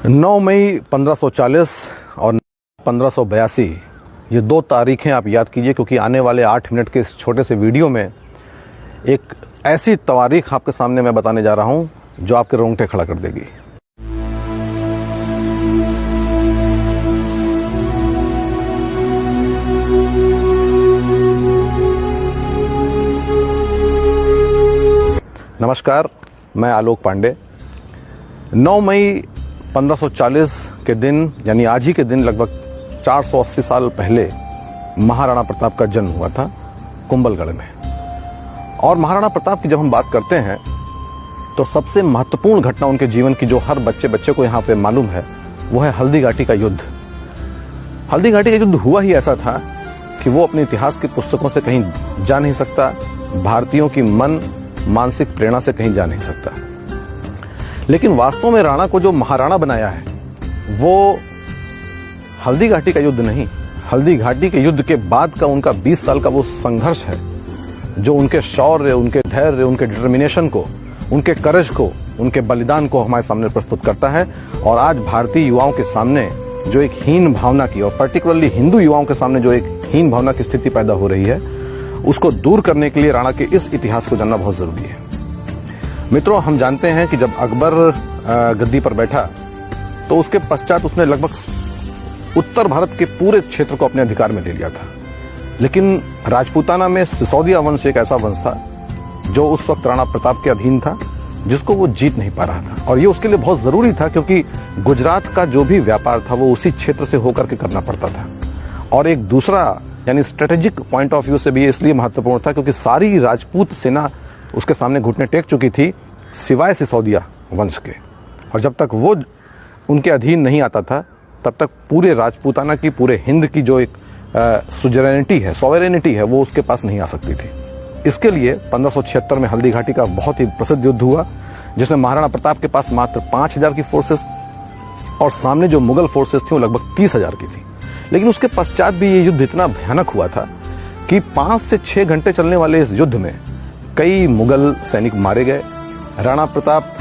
9 मई 1540 और 1582 ये दो तारीखें आप याद कीजिए, क्योंकि आने वाले 8 मिनट के इस छोटे से वीडियो में एक ऐसी तारीख आपके सामने मैं बताने जा रहा हूं जो आपके रोंगटे खड़ा कर देगी। नमस्कार, मैं आलोक पांडे। 9 मई 1540 के दिन, यानी आज ही के दिन, लगभग 480 साल पहले महाराणा प्रताप का जन्म हुआ था कुंभलगढ़ में। और महाराणा प्रताप की जब हम बात करते हैं तो सबसे महत्वपूर्ण घटना उनके जीवन की, जो हर बच्चे को यहाँ पे मालूम है, वो है हल्दी घाटी का युद्ध। हल्दी घाटी का युद्ध हुआ ही ऐसा था कि वो अपने इतिहास की पुस्तकों से कहीं जा नहीं सकता, भारतीयों की मानसिक प्रेरणा से कहीं जा नहीं सकता। लेकिन वास्तव में राणा को जो महाराणा बनाया है वो हल्दी घाटी का युद्ध नहीं, हल्दी घाटी के युद्ध के बाद का उनका 20 साल का वो संघर्ष है, जो उनके शौर्य, उनके धैर्य, उनके डिटर्मिनेशन को, उनके करेज को, उनके बलिदान को हमारे सामने प्रस्तुत करता है। और आज भारतीय युवाओं के सामने जो एक हीन भावना की, और पर्टिकुलरली हिंदू युवाओं के सामने जो एक हीन भावना की स्थिति पैदा हो रही है, उसको दूर करने के लिए राणा के इस इतिहास को जानना बहुत जरूरी है। मित्रों, हम जानते हैं कि जब अकबर गद्दी पर बैठा तो उसके पश्चात उसने लगभग उत्तर भारत के पूरे क्षेत्र को अपने अधिकार में ले लिया था। लेकिन राजपूताना में सिसोदिया वंश एक ऐसा वंश था जो उस वक्त राणा प्रताप के अधीन था, जिसको वो जीत नहीं पा रहा था। और ये उसके लिए बहुत जरूरी था, क्योंकि गुजरात का जो भी व्यापार था वो उसी क्षेत्र से होकर के करना पड़ता था। और एक दूसरा, यानी स्ट्रेटेजिक पॉइंट ऑफ व्यू से भी इसलिए महत्वपूर्ण था क्योंकि सारी राजपूत सेना उसके सामने घुटने टेक चुकी थी, सिवाय सिसोदिया वंश के। और जब तक वो उनके अधीन नहीं आता था, तब तक पूरे राजपूताना की, पूरे हिंद की जो एक सॉवरेनिटी है, वो उसके पास नहीं आ सकती थी। इसके लिए 1576 में हल्दी घाटी का बहुत ही प्रसिद्ध युद्ध हुआ, जिसमें महाराणा प्रताप के पास मात्र 5000 की फोर्सेस और सामने जो मुगल फोर्सेस थी वो लगभग 30,000 की थी। लेकिन उसके पश्चात भी ये युद्ध इतना भयानक हुआ था कि 5 से 6 घंटे चलने वाले इस युद्ध में कई मुगल सैनिक मारे गए। राणा प्रताप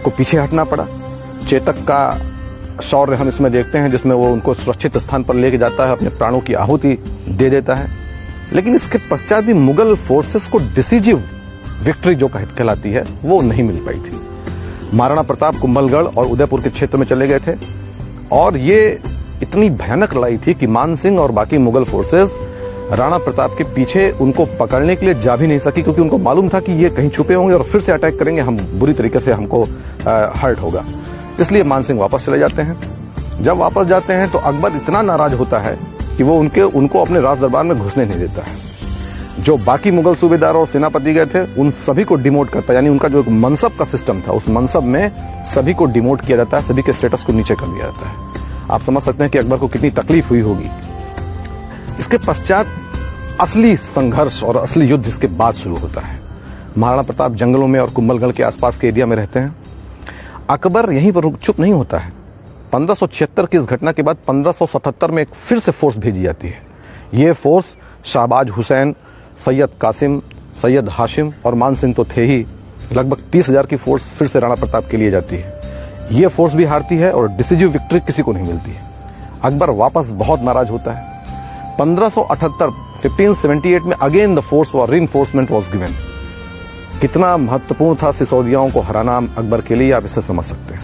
को पीछे हटना पड़ा। चेतक का शौर्य हम इसमें देखते हैं, जिसमें वो उनको सुरक्षित स्थान पर लेके जाता है, अपने प्राणों की आहुति दे देता है। लेकिन इसके पश्चात भी मुगल फोर्सेस को डिसीजिव विक्ट्री जो कहलाती है वो नहीं मिल पाई थी। महाराणा प्रताप कुंभलगढ़ और उदयपुर के क्षेत्र में चले गए थे, और ये इतनी भयानक लड़ाई थी कि मान सिंह और बाकी मुगल फोर्सेस राणा प्रताप के पीछे उनको पकड़ने के लिए जा भी नहीं सकी, क्योंकि उनको मालूम था कि ये कहीं छुपे होंगे और फिर से अटैक करेंगे, हम बुरी तरीके से हमको हर्ट होगा। इसलिए मान सिंह वापस चले जाते हैं। जब वापस जाते हैं तो अकबर इतना नाराज होता है कि वो उनको अपने राज दरबार में घुसने नहीं देता है। जो बाकी मुगल सूबेदार और सेनापति गए थे उन सभी को डिमोट करता है, यानी उनका जो एक मनसब का सिस्टम था, उस मनसब में सभी को डिमोट किया जाता है, सभी के स्टेटस को नीचे कर दिया जाता है। आप समझ सकते हैं कि अकबर को कितनी तकलीफ हुई होगी। इसके पश्चात असली संघर्ष और असली युद्ध इसके बाद शुरू होता है। महाराणा प्रताप जंगलों में और कुंभलगढ़ के आसपास के एरिया में रहते हैं। अकबर यहीं पर चुप नहीं होता है। 1576 की इस घटना के बाद 1577 में एक फिर से फोर्स भेजी जाती है। ये फोर्स शाहबाज हुसैन, सैयद कासिम, सैयद हाशिम और मान सिंह तो थे ही, लगभग 30,000 की फोर्स फिर से राणा प्रताप के लिए जाती है। ये फोर्स भी हारती है और डिसीजिव विक्ट्री किसी को नहीं मिलती है। अकबर वापस बहुत नाराज होता है। 1578 में अगेन द फोर्स और रीइंफोर्समेंट वाज गिवन। कितना महत्वपूर्ण था सिसोदियाओं को हराना अकबर के लिए, आप इसे समझ सकते हैं।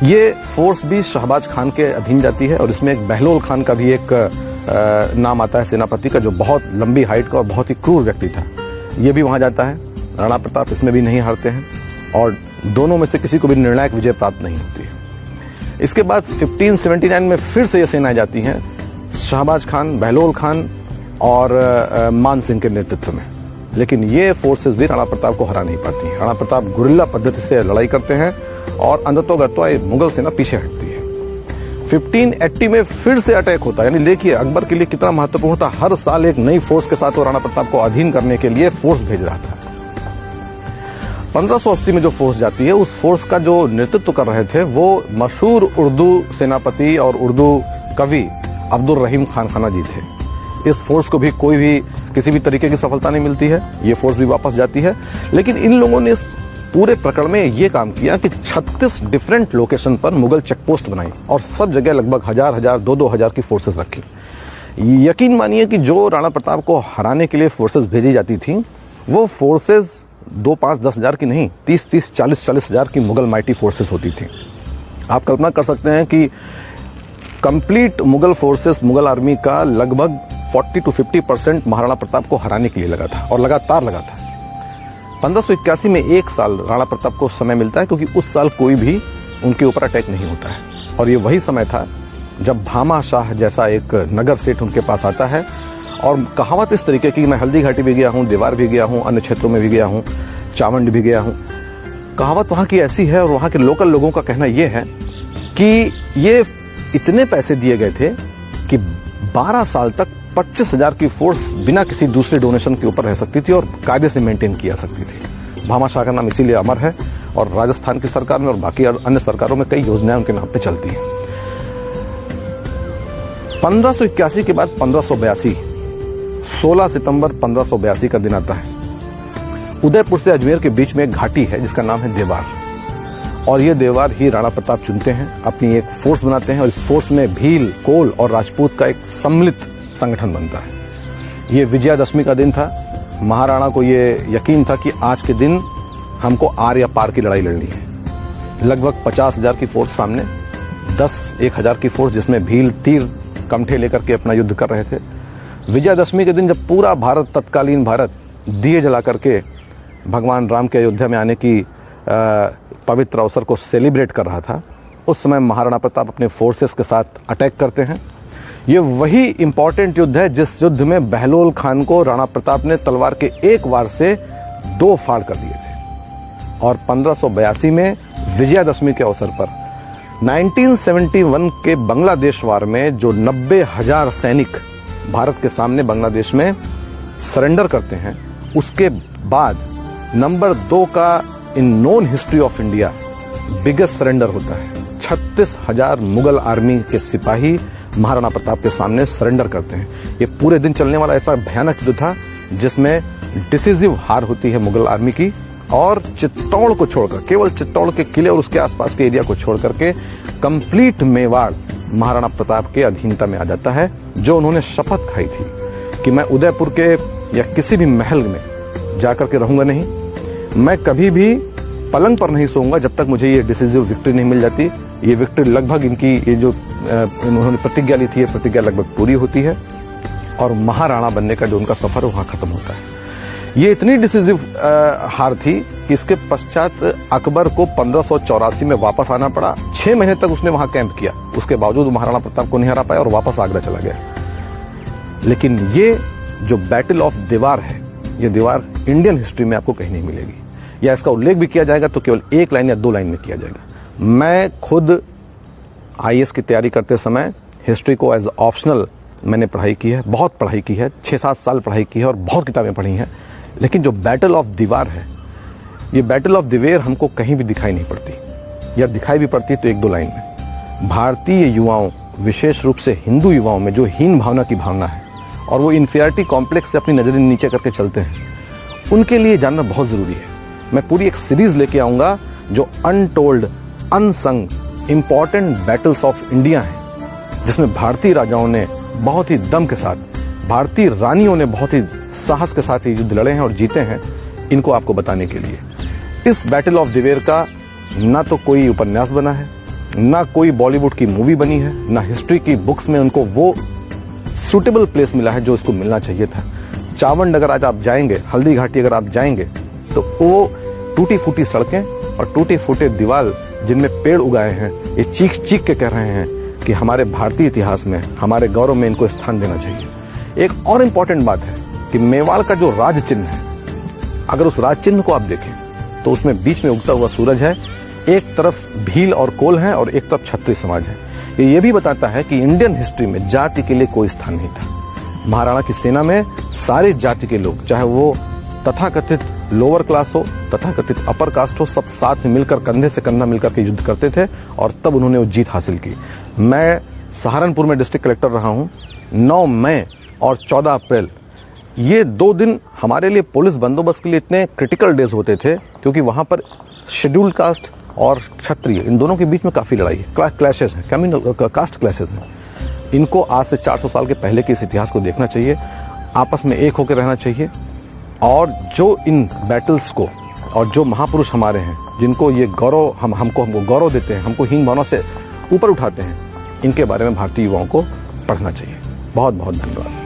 ये फोर्स भी शहबाज खान के अधीन जाती है, और इसमें एक बहलोल खान का भी एक नाम आता है सेनापति का, जो बहुत लंबी हाइट का और बहुत ही क्रूर व्यक्ति था। ये भी वहां जाता है। राणा प्रताप इसमें भी नहीं हारते हैं, और दोनों में से किसी को भी निर्णायक विजय प्राप्त नहीं होती है। इसके बाद 1579 में फिर से ये सेनाएं जाती हैं, शहबाज खान, बहलोल खान और मान सिंह के नेतृत्व में। लेकिन ये फोर्सेस भी राणा प्रताप को हरा नहीं पाती हैं। राणा प्रताप गुरिल्ला पद्धति से लड़ाई करते हैं और अंततोगत्वा मुगल सेना पीछे हटती है। 1580 में फिर से अटैक होता है। यानी देखिए अकबर के लिए कितना महत्वपूर्ण था। हर साल एक नई फोर्स के साथ वो राणा प्रताप को अधीन करने के लिए फोर्स भेज रहा था। 1580 में जो फोर्स जाती है, उस फोर्स का जो नेतृत्व कर रहे थे वो मशहूर उर्दू सेनापति और उर्दू कवि अब्दुल रहीम खान खाना जी थे। इस फोर्स को भी किसी भी तरीके की सफलता नहीं मिलती है। ये फोर्स भी वापस जाती है। लेकिन इन लोगों ने पूरे प्रकरण में ये काम किया कि 36 डिफरेंट लोकेशन पर मुगल चेकपोस्ट बनाई और सब जगह लगभग 1000, 2,000 की फोर्सेस रखी। यकीन मानिए कि जो राणा प्रताप को हराने के लिए फोर्सेस भेजी जाती थी, वो फोर्सेस 2, 5, 10 हज़ार की नहीं, 30, 40 हज़ार की मुगल माइटी फोर्सेस होती थी। आप कल्पना कर सकते हैं कि complete Mughal forces, Mughal army का लगभग 40 to 50% महाराणा प्रताप को हराने के लिए लगा था और लगातार लगा था। 1581 में एक साल राणा प्रताप को समय मिलता है, क्योंकि उस साल कोई भी उनके ऊपर अटैक नहीं होता है। और ये वही समय था जब भामा शाह जैसा एक नगर सेठ उनके पास आता है और कहावत इस तरीके की, मैं हल्दी घाटी भी गया हूँ, देवार भी गया हूँ, अन्य क्षेत्रों में भी गया हूँ, चावंड भी गया हूँ। कहावत वहाँ की ऐसी है और वहाँ के लोकल लोगों का कहना यह है कि ये इतने पैसे दिए गए थे कि 12 साल तक 25,000 की फोर्स बिना किसी दूसरे डोनेशन के ऊपर रह सकती थी और कायदे से मेंटेन किया सकती थी। भामा शाह का नाम इसीलिए अमर है और राजस्थान की सरकार में और बाकी अन्य सरकारों में कई योजनाएं उनके नाम पे चलती हैं। 1581 के बाद 1582, 16 सितंबर 1582 का दिन आता है। उदयपुर से अजमेर के बीच में एक घाटी है जिसका नाम है देवार, और ये देवार ही राणा प्रताप चुनते हैं, अपनी एक फोर्स बनाते हैं और इस फोर्स में भील, कोल और राजपूत का एक सम्मिलित संगठन बनता है। ये विजयादशमी का दिन था। महाराणा को ये यकीन था कि आज के दिन हमको आर या पार की लड़ाई लड़नी है। लगभग 50,000 की फोर्स सामने, 10-1,000 की फोर्स जिसमें भील, तीर, कमठे लेकर के अपना युद्ध कर रहे थे। विजयादशमी के दिन जब पूरा भारत, तत्कालीन भारत, दिए जला करके भगवान राम के अयोध्या में आने की पवित्र अवसर को सेलिब्रेट कर रहा था, उस समय महाराणा प्रताप अपने फोर्सेस के साथ अटैक करते हैं। ये वही इंपॉर्टेंट युद्ध है जिस युद्ध में बहलोल खान को राणा प्रताप ने तलवार के एक वार से 2 फाड़ कर दिए थे। और 1582 में विजयादशमी के अवसर पर 1971 के बांग्लादेश वार में जो 90,000 सैनिक भारत के सामने बांग्लादेश में सरेंडर करते हैं, उसके बाद नंबर 2 का इन known history of India biggest surrender होता है। 36,000 मुगल आर्मी के सिपाही महाराणा प्रताप के सामने सरेंडर करते हैं। ये पूरे दिन चलने वाला ऐसा भयानक युद्ध था जिसमें डिसिसिव हार होती है मुगल आर्मी की, और चित्तौड़ को छोड़कर, केवल चित्तौड़ के किले और उसके आसपास के एरिया को छोड़ करके कंप्लीट मेवाड़ महाराणा प्रताप के अधीनता में आ जाता है, जो उन्होंने शपथ खाई थी कि मैं उदयपुर के या किसी भी महल में जाकर के रहूंगा नहीं, मैं कभी भी पलंग पर नहीं सोऊंगा जब तक मुझे ये डिसिसिव विक्ट्री नहीं मिल जाती। ये विक्ट्री लगभग इनकी ये जो उन्होंने प्रतिज्ञा ली थी, ये प्रतिज्ञा लगभग पूरी होती है और महाराणा बनने का जो उनका सफर है वहां खत्म होता है। ये इतनी डिसिसिव हार थी कि इसके पश्चात अकबर को 1584 में वापस आना पड़ा। 6 महीने तक उसने वहां कैंप किया, उसके बावजूद महाराणा प्रताप को नहीं हरा पाया और वापस आगरा चला गया। लेकिन ये जो बैटल ऑफ देवार है, ये दीवार इंडियन हिस्ट्री में आपको कहीं नहीं मिलेगी, या इसका उल्लेख भी किया जाएगा तो केवल 1 लाइन या 2 लाइन में किया जाएगा। मैं खुद IAS की तैयारी करते समय हिस्ट्री को एज ऑप्शनल मैंने पढ़ाई की है, बहुत पढ़ाई की है, 6-7 साल पढ़ाई की है और बहुत किताबें पढ़ी हैं। लेकिन जो बैटल ऑफ दीवार है, ये बैटल ऑफ दिवेर हमको कहीं भी दिखाई नहीं पड़ती, या दिखाई भी पड़ती तो 1-2 लाइन में। भारतीय युवाओं, विशेष रूप से हिंदू युवाओं में जो हीन भावना की भावना है और वो इन्फीरियरिटी कॉम्प्लेक्स से अपनी नजरें नीचे करके चलते हैं, उनके लिए जानना बहुत जरूरी है। मैं पूरी एक सीरीज लेके आऊंगा जो untold, unsung important battles of India है, जिसमें भारतीय राजाओं ने बहुत ही दम के साथ, भारतीय रानियों ने बहुत ही साहस के साथ ये युद्ध लड़े हैं और जीते हैं, इनको आपको बताने के लिए। इस बैटल ऑफ दिवेर का ना तो कोई उपन्यास बना है, ना कोई बॉलीवुड की मूवी बनी है, ना हिस्ट्री की बुक्स में उनको वो सुटेबल प्लेस मिला है जो इसको मिलना चाहिए था। चावंड अगर आज आप जाएंगे, हल्दी घाटी अगर आप जाएंगे, तो वो टूटी फूटी सड़कें और टूटे फूटे दीवार जिनमें पेड़ उगाए हैं, ये चीख चीख के कह रहे हैं कि हमारे भारतीय इतिहास में, हमारे गौरव में इनको स्थान देना चाहिए। एक और इम्पॉर्टेंट बात है कि मेवाड़ का जो राज चिन्ह है, अगर उस राज चिन्ह को आप देखें तो उसमें बीच में उगता हुआ सूरज है, एक तरफ भील और कोल है और एक तरफ क्षत्रिय समाज है। ये भी बताता है कि इंडियन हिस्ट्री में जाति के लिए कोई स्थान नहीं था। महाराणा की सेना में सारे जाति के लोग, चाहे वो तथाकथित लोअर क्लास हो, तथाकथित अपर कास्ट हो, सब साथ में मिलकर, कंधे से कंधा मिलकर के युद्ध करते थे और तब उन्होंने वो जीत हासिल की। मैं सहारनपुर में डिस्ट्रिक्ट कलेक्टर रहा हूं। 9 मई और 14 अप्रैल ये 2 दिन हमारे लिए पुलिस बंदोबस्त के लिए इतने क्रिटिकल डेज होते थे क्योंकि वहां पर शेड्यूल्ड कास्ट और क्षत्रिय इन दोनों के बीच में काफी लड़ाई है, क्लैशेस हैं, कास्ट क्लैशेस हैं। इनको आज से 400 साल के पहले के इस इतिहास को देखना चाहिए, आपस में एक होकर रहना चाहिए और जो इन बैटल्स को और जो महापुरुष हमारे हैं जिनको ये गौरव हमको गौरव देते हैं, हमको हीन भावना से ऊपर उठाते हैं, इनके बारे में भारतीय युवाओं को पढ़ना चाहिए। बहुत बहुत धन्यवाद।